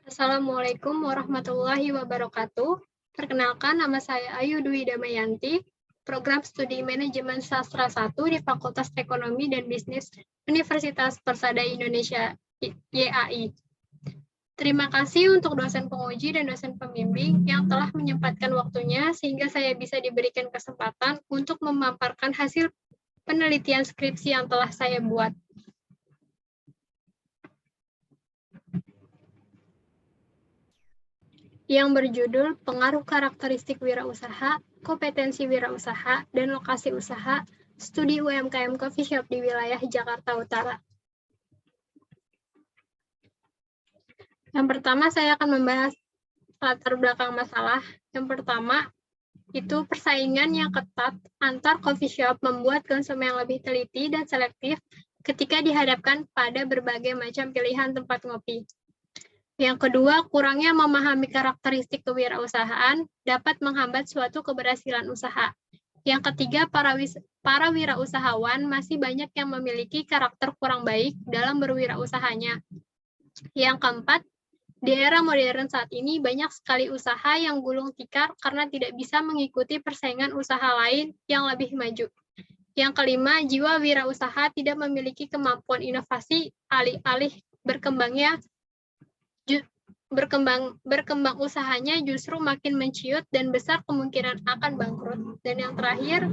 Assalamualaikum warahmatullahi wabarakatuh. Perkenalkan, nama saya Ayu Dwi Damayanti, Program Studi Manajemen Sastra 1 di Fakultas Ekonomi dan Bisnis Universitas Persada Indonesia YAI. Terima kasih untuk dosen penguji dan dosen pembimbing yang telah menyempatkan waktunya sehingga saya bisa diberikan kesempatan untuk memaparkan hasil penelitian skripsi yang telah saya buat. Yang berjudul Pengaruh Karakteristik Wirausaha, Kompetensi Wirausaha, dan Lokasi Usaha, Studi UMKM Coffee Shop di wilayah Jakarta Utara. Yang pertama, saya akan membahas latar belakang masalah. Yang pertama, itu persaingan yang ketat antar coffee shop membuat konsumen lebih teliti dan selektif ketika dihadapkan pada berbagai macam pilihan tempat ngopi. Yang kedua, kurangnya memahami karakteristik kewirausahaan dapat menghambat suatu keberhasilan usaha. Yang ketiga, para wirausahawan masih banyak yang memiliki karakter kurang baik dalam berwirausahanya. Yang keempat, di era modern saat ini banyak sekali usaha yang gulung tikar karena tidak bisa mengikuti persaingan usaha lain yang lebih maju. Yang kelima, jiwa wirausaha tidak memiliki kemampuan inovasi alih-alih berkembang usahanya justru makin menciut dan besar kemungkinan akan bangkrut. Dan yang terakhir,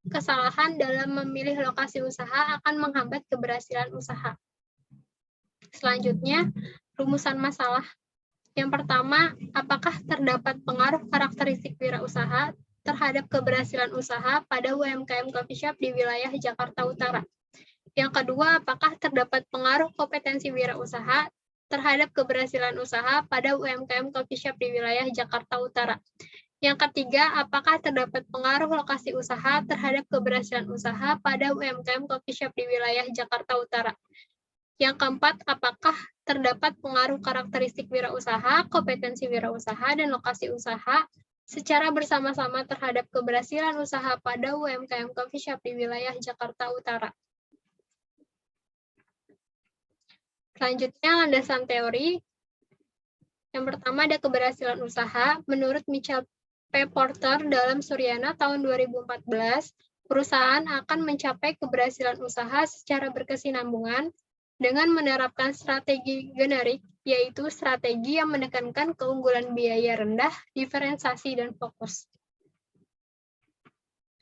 kesalahan dalam memilih lokasi usaha akan menghambat keberhasilan usaha. Selanjutnya, rumusan masalah. Yang pertama, apakah terdapat pengaruh karakteristik wirausaha terhadap keberhasilan usaha pada UMKM Coffee Shop di wilayah Jakarta Utara? Yang kedua, apakah terdapat pengaruh kompetensi wirausaha terhadap keberhasilan usaha pada UMKM Coffee Shop di wilayah Jakarta Utara? Yang ketiga, apakah terdapat pengaruh lokasi usaha terhadap keberhasilan usaha pada UMKM Coffee Shop di wilayah Jakarta Utara? Yang keempat, apakah terdapat pengaruh karakteristik wirausaha, kompetensi wirausaha, dan lokasi usaha secara bersama-sama terhadap keberhasilan usaha pada UMKM Coffee Shop di wilayah Jakarta Utara? Selanjutnya, landasan teori. Yang pertama ada keberhasilan usaha. Menurut Michael P. Porter dalam Suryana tahun 2014, perusahaan akan mencapai keberhasilan usaha secara berkesinambungan dengan menerapkan strategi generik, yaitu strategi yang menekankan keunggulan biaya rendah, diferensiasi, dan fokus.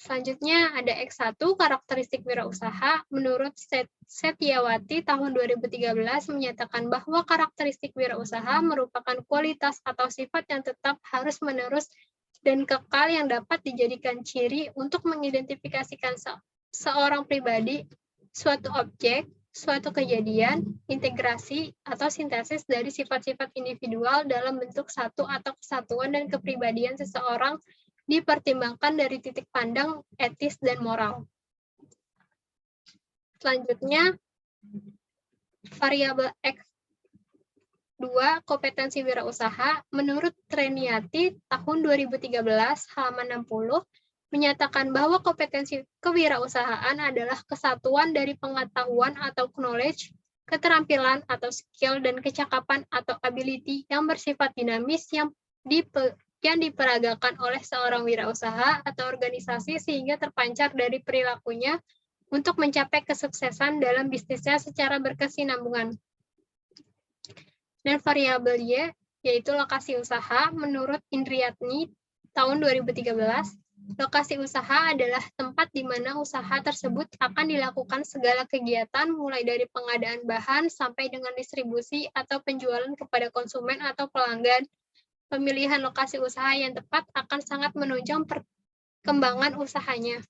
Selanjutnya ada X1, karakteristik wirausaha. Menurut Setiawati tahun 2013 menyatakan bahwa karakteristik wirausaha merupakan kualitas atau sifat yang tetap harus-menerus dan kekal yang dapat dijadikan ciri untuk mengidentifikasikan seorang pribadi, suatu objek, suatu kejadian, integrasi, atau sintesis dari sifat-sifat individual dalam bentuk satu atau kesatuan dan kepribadian seseorang dipertimbangkan dari titik pandang etis dan moral. Selanjutnya, variabel X2, kompetensi wirausaha. Menurut Treniati tahun 2013, halaman 60, menyatakan bahwa kompetensi kewirausahaan adalah kesatuan dari pengetahuan atau knowledge, keterampilan atau skill, dan kecakapan atau ability yang bersifat dinamis yang diperagakan oleh seorang wirausaha atau organisasi sehingga terpancar dari perilakunya untuk mencapai kesuksesan dalam bisnisnya secara berkesinambungan. Dan variabel Y, yaitu lokasi usaha. Menurut Indriatni tahun 2013, lokasi usaha adalah tempat di mana usaha tersebut akan dilakukan segala kegiatan mulai dari pengadaan bahan sampai dengan distribusi atau penjualan kepada konsumen atau pelanggan. Pemilihan lokasi usaha yang tepat akan sangat menunjang perkembangan usahanya.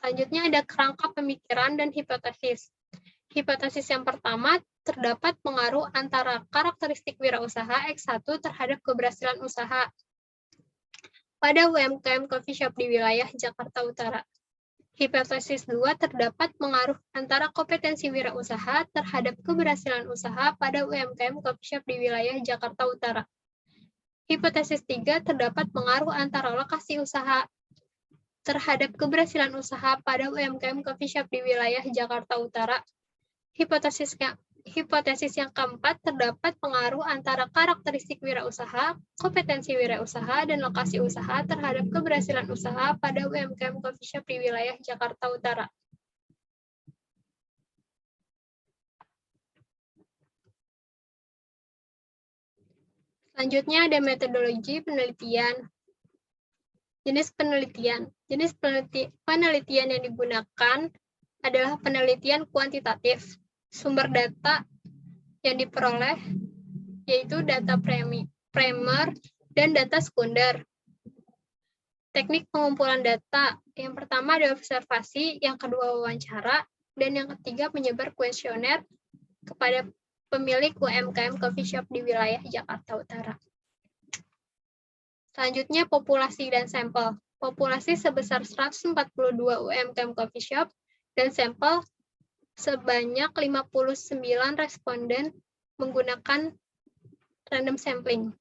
Selanjutnya ada kerangka pemikiran dan hipotesis. Hipotesis yang pertama, terdapat pengaruh antara karakteristik wirausaha X1 terhadap keberhasilan usaha pada UMKM Coffee Shop di wilayah Jakarta Utara. Hipotesis 2, terdapat pengaruh antara kompetensi wirausaha terhadap keberhasilan usaha pada UMKM Coffee Shop di wilayah Jakarta Utara. Hipotesis 3, terdapat pengaruh antara lokasi usaha terhadap keberhasilan usaha pada UMKM Coffee Shop di wilayah Jakarta Utara. Hipotesis hipotesis yang keempat, terdapat pengaruh antara karakteristik wirausaha, kompetensi wirausaha, dan lokasi usaha terhadap keberhasilan usaha pada UMKM coffee shop di wilayah Jakarta Utara. Selanjutnya ada metodologi penelitian. Jenis penelitian. Jenis penelitian yang digunakan adalah penelitian kuantitatif. Sumber data yang diperoleh yaitu data primer dan data sekunder. Teknik pengumpulan data. Yang pertama ada observasi, yang kedua wawancara, dan yang ketiga menyebar kuesioner kepada pemilik UMKM coffee shop di wilayah Jakarta Utara. Selanjutnya populasi dan sampel. Populasi sebesar 142 UMKM coffee shop dan sampel sebanyak 59 responden menggunakan random sampling.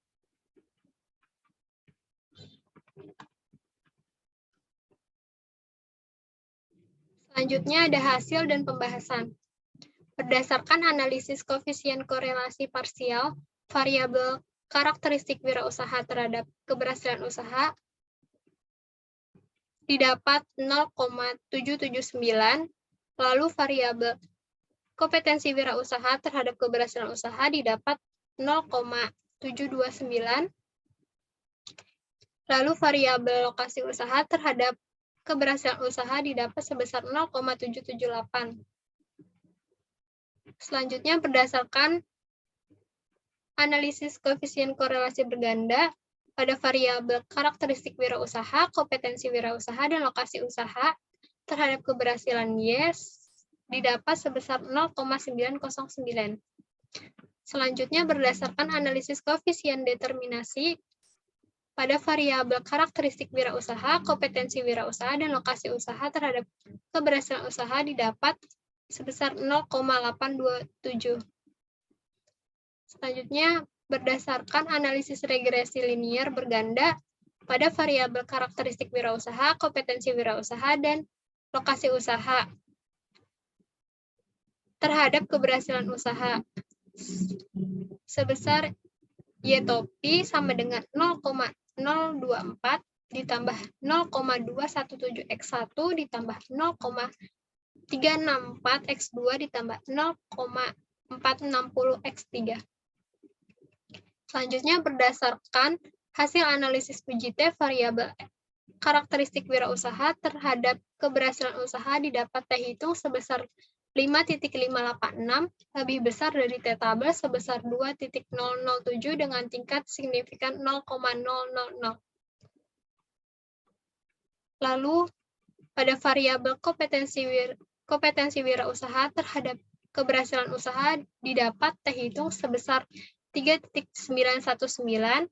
Selanjutnya ada hasil dan pembahasan. Berdasarkan analisis koefisien korelasi parsial, variabel karakteristik wirausaha terhadap keberhasilan usaha didapat 0,779, lalu variabel kompetensi wirausaha terhadap keberhasilan usaha didapat 0,729, lalu variabel lokasi usaha terhadap keberhasilan usaha didapat sebesar 0,778. Selanjutnya berdasarkan analisis koefisien korelasi berganda pada variabel karakteristik wirausaha, kompetensi wirausaha, dan lokasi usaha terhadap keberhasilan YES didapat sebesar 0,909. Selanjutnya berdasarkan analisis koefisien determinasi pada variabel karakteristik wirausaha, kompetensi wirausaha, dan lokasi usaha terhadap keberhasilan usaha didapat sebesar 0,827. Selanjutnya, berdasarkan analisis regresi linier berganda pada variabel karakteristik wirausaha, kompetensi wirausaha, dan lokasi usaha terhadap keberhasilan usaha sebesar Y topi sama dengan 0,024 ditambah 0,217X1 ditambah 0,364X2 ditambah 0,460X3. Selanjutnya berdasarkan hasil analisis PJT variabel karakteristik wirausaha terhadap keberhasilan usaha didapat T hitung sebesar 5,586 lebih besar dari T tabel sebesar 2,007 dengan tingkat signifikan 0,000. Lalu pada variabel kompetensi wirausaha terhadap keberhasilan usaha didapat T hitung sebesar 3,919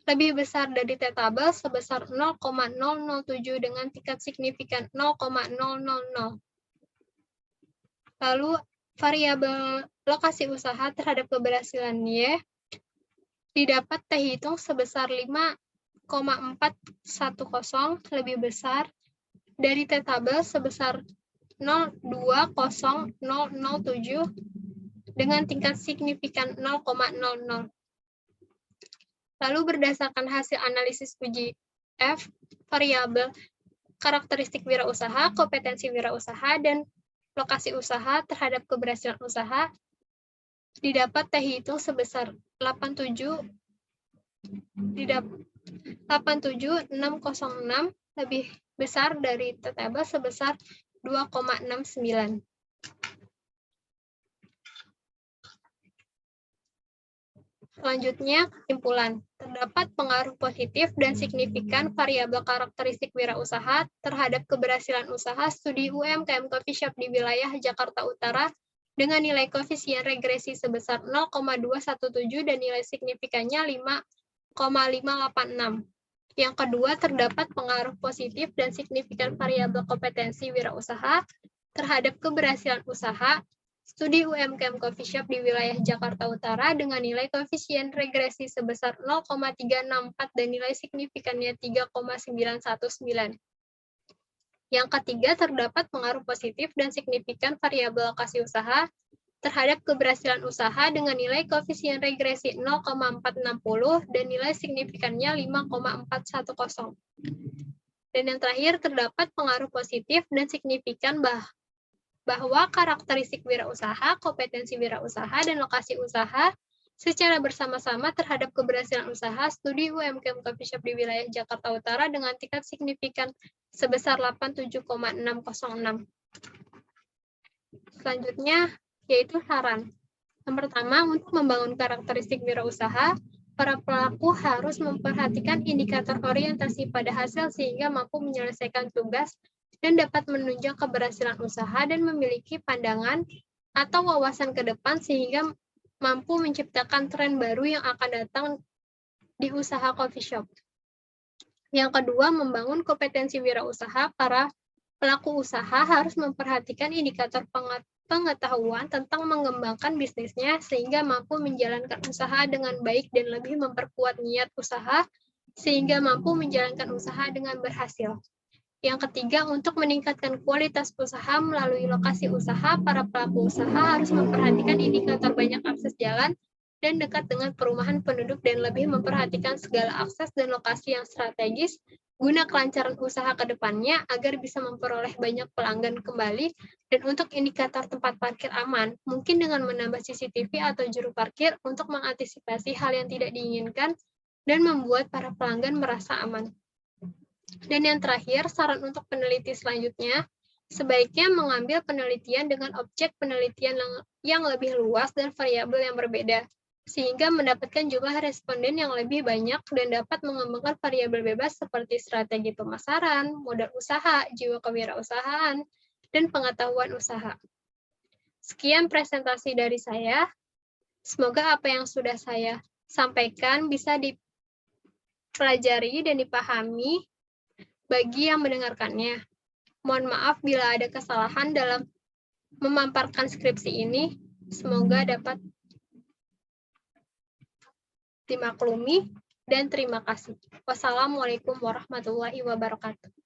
lebih besar dari T tabel sebesar 0,007 dengan tingkat signifikan 0,000. Lalu variabel lokasi usaha terhadap keberhasilan Y didapat T hitung sebesar 5,410 lebih besar dari T tabel sebesar 0,20007 dengan tingkat signifikan 0,00. Lalu berdasarkan hasil analisis PJF, variabel karakteristik wirausaha, kompetensi wirausaha, dan lokasi usaha terhadap keberhasilan usaha didapat T hitung sebesar 87606 lebih besar dari T tabel sebesar 2,69. Selanjutnya, kesimpulan. Terdapat pengaruh positif dan signifikan variabel karakteristik wirausaha terhadap keberhasilan usaha studi UMKM coffee shop di wilayah Jakarta Utara dengan nilai koefisien regresi sebesar 0,217 dan nilai signifikannya 5,586. Yang kedua, terdapat pengaruh positif dan signifikan variabel kompetensi wirausaha terhadap keberhasilan usaha studi UMKM coffee shop di wilayah Jakarta Utara dengan nilai koefisien regresi sebesar 0,364 dan nilai signifikannya 3,919. Yang ketiga, terdapat pengaruh positif dan signifikan variabel lokasi usaha terhadap keberhasilan usaha dengan nilai koefisien regresi 0,460 dan nilai signifikannya 5,410. Dan yang terakhir, terdapat pengaruh positif dan signifikan bahwa karakteristik wirausaha, kompetensi wirausaha, dan lokasi usaha secara bersama-sama terhadap keberhasilan usaha. Studi UMKM Coffee Shop di wilayah Jakarta Utara dengan tingkat signifikan sebesar 87,606. Selanjutnya, yaitu saran. Yang pertama, untuk membangun karakteristik wirausaha, para pelaku harus memperhatikan indikator orientasi pada hasil sehingga mampu menyelesaikan tugas dan dapat menunjang keberhasilan usaha dan memiliki pandangan atau wawasan ke depan sehingga mampu menciptakan tren baru yang akan datang di usaha coffee shop. Yang kedua, membangun kompetensi wirausaha. Para pelaku usaha harus memperhatikan indikator pengetahuan tentang mengembangkan bisnisnya sehingga mampu menjalankan usaha dengan baik dan lebih memperkuat niat usaha sehingga mampu menjalankan usaha dengan berhasil. Yang ketiga, untuk meningkatkan kualitas usaha melalui lokasi usaha, para pelaku usaha harus memperhatikan indikator banyak akses jalan dan dekat dengan perumahan penduduk dan lebih memperhatikan segala akses dan lokasi yang strategis guna kelancaran usaha ke depannya agar bisa memperoleh banyak pelanggan kembali. Dan untuk indikator tempat parkir aman, mungkin dengan menambah CCTV atau juru parkir untuk mengantisipasi hal yang tidak diinginkan dan membuat para pelanggan merasa aman. Dan yang terakhir, saran untuk peneliti selanjutnya, sebaiknya mengambil penelitian dengan objek penelitian yang lebih luas dan variabel yang berbeda, sehingga mendapatkan jumlah responden yang lebih banyak dan dapat mengembangkan variabel bebas seperti strategi pemasaran, modal usaha, jiwa kewirausahaan, dan pengetahuan usaha. Sekian presentasi dari saya. Semoga apa yang sudah saya sampaikan bisa dipelajari dan dipahami bagi yang mendengarkannya. Mohon maaf bila ada kesalahan dalam memaparkan skripsi ini. Semoga dapat dimaklumi dan terima kasih. Wassalamualaikum warahmatullahi wabarakatuh.